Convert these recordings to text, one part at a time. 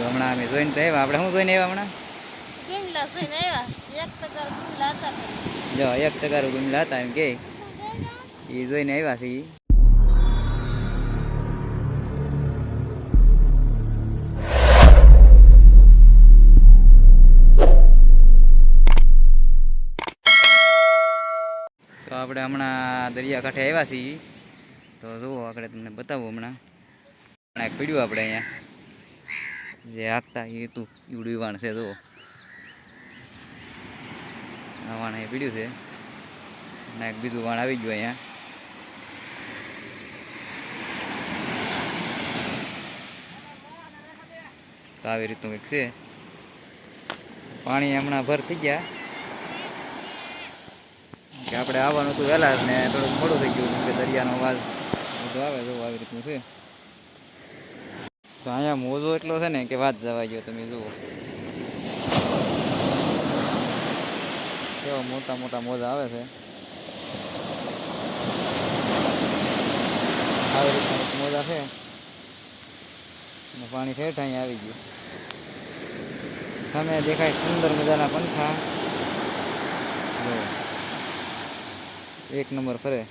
છું હમણાં અમે જોઈને તો આવ્યા. આપણે શું જોઈને આવ્યા હમણાં? ગુમલા જોઈને આવ્યા. એક તગાર ગુમલા હતા. જો એક તગારું ગુમલા હતા એમ કે એ જોઈને આવ્યા છે ઈ. તો આપણે હમણાં દરિયાકાંઠે આવ્યા છીએ. તો જુઓ આગળ તમને બતાવું હમણાં એક પીડ્યું આપણે અહીંયા જે હાંકતા એ હતું ઈવડું વાણ છે. જુઓ આ વાણ એ પીડ્યું છે અને એક બીજું વાણ આવી ગયું અહીંયા. તો આવી રીતનું કંઈક છે. પાણી હમણાં ભર થઈ ગયા કે આપણે આવવાનું હતું વહેલા ને થોડુંક મોડું થઈ ગયું કે દરિયાનો અવાજ બધું આવે તો આવી રીતનું છે. તો અહીંયા મોજો એટલો છે ને કે વાત જવા ગયો. તમે જુઓ કેવા મોટા મોટા મોજા આવે છે. આવી રીતના મોજા છે અને પાણી ઠેઠ અહીંયા આવી ગયું. સામે દેખાય સુંદર મજાના પંખા. એક નંબર ફરે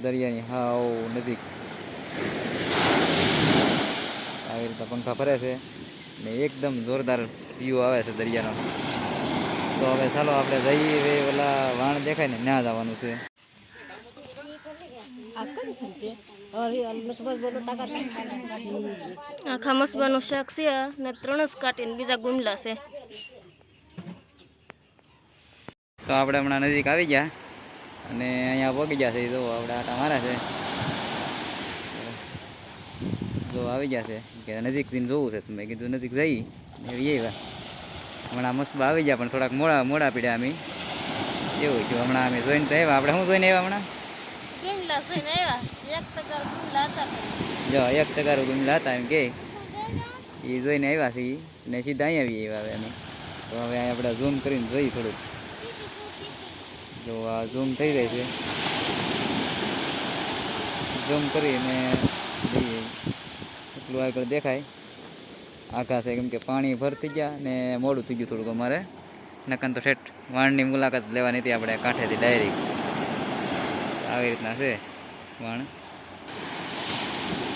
દરિયાની હાવ નજીક આવી રીતે પંખા ફરે છે ને એકદમ જોરદાર વ્યૂ આવે છે દરિયાનો. તો હવે ચાલો આપણે જઈએ. ઓલા વાણ દેખાય ને ત્યાં જવાનું છે. આખા મસબાનું શાક છે ને 3 જ કાઢીને બીજા ગુમલા છે. તો આપણે હમણાં નજીક આવી ગયા અને અહીંયા પહોંચી ગયા છે. જો આપણે આટા મારા છે. જો આવી ગયા છે કે નજીક જઈને જોવું છે. તમે કીધું નજીક જઈ એવી હમણાં મસબા આવી ગયા પણ થોડાક મોડા પીડ્યા અમે એવું થયું. હમણાં અમે જોઈને તો આવ્યા. આપણે શું જોઈને આવ્યા હમણાં? ગુમલા જોઈને આવ્યા. એક તગાર ગુમલા હતા. જો એક તગારું ગુમલા હતા એમ કે એ જોઈને આવ્યા છે ને સીધા અહીંયા આવી આવ્યા હવે અમે. તો હવે અહીંયા આપણે ઝૂમ કરીને જોઈએ થોડુંક. જો આ ઝૂમ થઈ જાય છે. ઝૂમ કરીને જોઈએ એટલું આગળ દેખાય આખા છે. કેમ કે પાણી ભરતી ગયા ને મોડું થઈ ગયું થોડુંક અમારે. નકન તો ઠેઠ વાણની મુલાકાત લેવાની હતી આપણે કાંઠેથી ડાયરેક્ટ. આવી રીતના છે વાણ.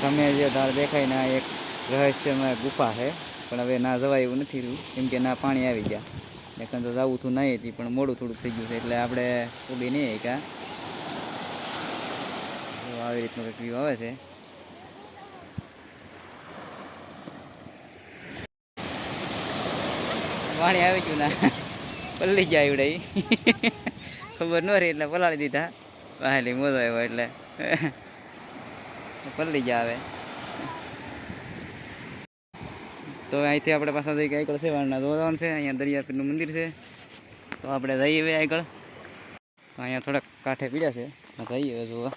સામે જે ધાર દેખાય ને એક રહસ્યમય ગુફા છે પણ હવે ના જવાય એવું નથી થયું કેમ કે ના પાણી આવી ગયા. નકન તો જવું થયું નહીં હતી પણ મોડું થોડુંક થઈ ગયું છે એટલે આપણે ઉભી નહીં ક્યાં. આવી રીતનું કંઈક વ્યૂ આવે છે. પાણી આવી ગયું ના પલ્લી ગયા આવડે ખબર ન રહી એટલે પલાળી દીધા. પહેલી મોજો આવ્યો એટલે પલ્લી ગયા આવે. તો અહીંથી આપણે પાછા જઈ આગળ છે વાળના જોવાનું છે. અહીંયા દરિયાપીરનું મંદિર છે તો આપણે જઈએ આગળ. અહીંયા થોડાક કાંઠે પીડ્યા છે જઈએ જોવા.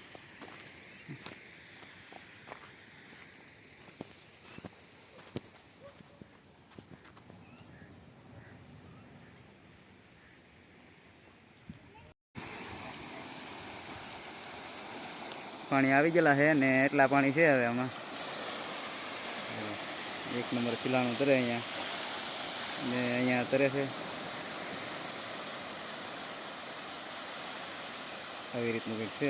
પાણી આવી ગયેલા છે ને એટલા પાણી છે હવે આમાં. એક નંબર ખીલાણું તરે અહીંયા ને અહીંયા તરે છે. આવી રીતનું કંઈક છે.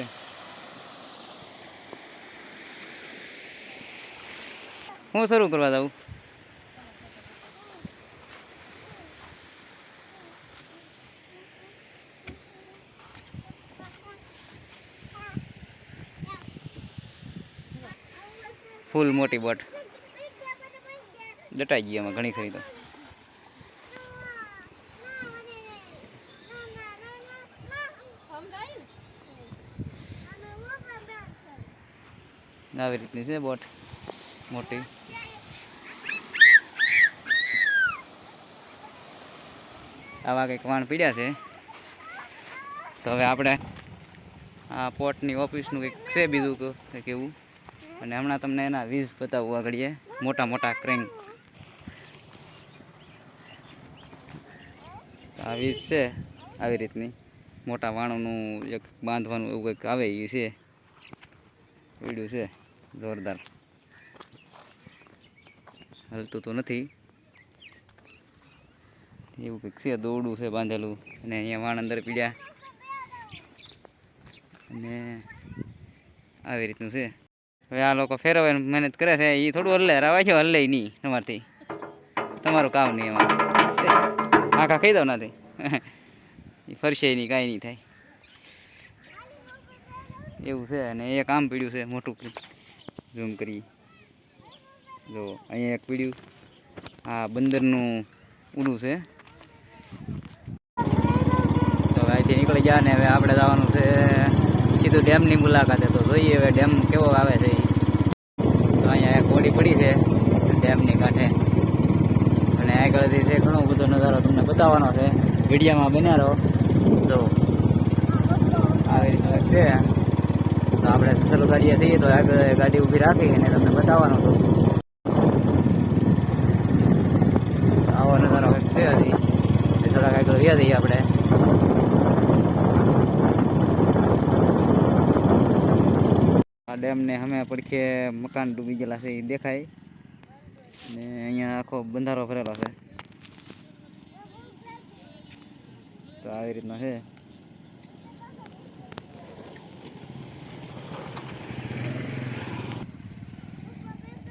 હું શરૂ કરવા જાઉં? ફૂલ મોટી બોટ દટાઈ ગઈ એમાં ઘણી ખરી. તો આવી રીતની છે બોટ મોટી. આવા કંઈક વાણ પીડ્યા છે. તો હવે આપણે આ પોર્ટની ઓફિસનું કંઈક છે બીજું કંઈક એવું. અને હમણાં તમને એના વીજ બતાવવા આગળીએ મોટા મોટા ક્રેન. આ વીજ છે આવી રીતની મોટા વાણોનું એક બાંધવાનું એવું કંઈક આવે એ છે. વિડીયો છે જોરદાર. હલતું તો નથી. એવું કંઈક છે, દોરડું છે બાંધેલું, અને અહીંયા વાણ અંદર પીડ્યા, અને આવી રીતનું છે. હવે આ લોકો ફેરવવાની મહેનત કરે છે, એ થોડું હલ્લે રાવા છો, હલ્લે નહીં તમારથી, તમારું કામ નહીં એમાં. આખા ખાઈ દો નાથી એ ફરશે નહીં, કાંઈ નહીં થાય એવું છે. અને એક આમ પીડ્યું છે મોટું, ઝૂમ કરી જો અહીંયા એક પીડ્યું, આ બંદરનું ઉડું છે. તો હવે અહીંથી નીકળી ગયા ને હવે આપણે જવાનું છે સીધું ડેમની મુલાકાતે. તો જોઈએ હવે ડેમ કેવો આવે છે. તો અહીંયા એક હોડી પડી છે ડેમની કાંઠે, અને આગળથી છે ઘણો બધો નજારો તમને બતાવવાનો છે, વિડીયોમાં બન્યા રહો. જો આવી રીતનું છે. તો આપણે ચાલુ ગાડીએ છીએ, તો આગળ ગાડી ઊભી રાખી અને તમને બતાવવાનો છું. આવો નજારો છે. હજી થોડાક આગળ વ્યા જઈએ આપણે. આ ડેમને અમે પડખે મકાન ડૂબી ગયેલા છે એ દેખાય, ને અહીંયા આખો બંધારો ભરેલો છે. તો આવી રીતના છે.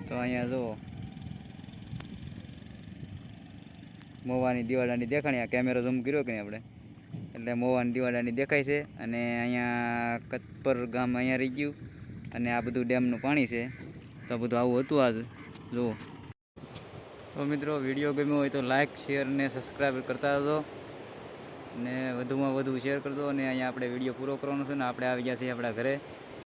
તો અહીંયા જો મોવાની દિવાળાની દેખાણી, કેમેરો ઝૂમ કર્યો કે નહીં આપણે, એટલે મોવાની દિવાળાની દેખાય છે. અને અહીંયા કતપર ગામ અહીંયા રહી ગયું, અને આ બધું ડેમનું પાણી છે. તો બધું આવું હતું આજ જુઓ. તો મિત્રો વિડીયો ગમ્યો હોય તો લાઇક, શેર ને સબસ્ક્રાઈબ કરતા હતો, ને વધુમાં વધુ શેર કરજો. અને અહીંયા આપણે વિડીયો પૂરો કરવાનો છે ને આપણે આવી ગયા છીએ આપણા ઘરે.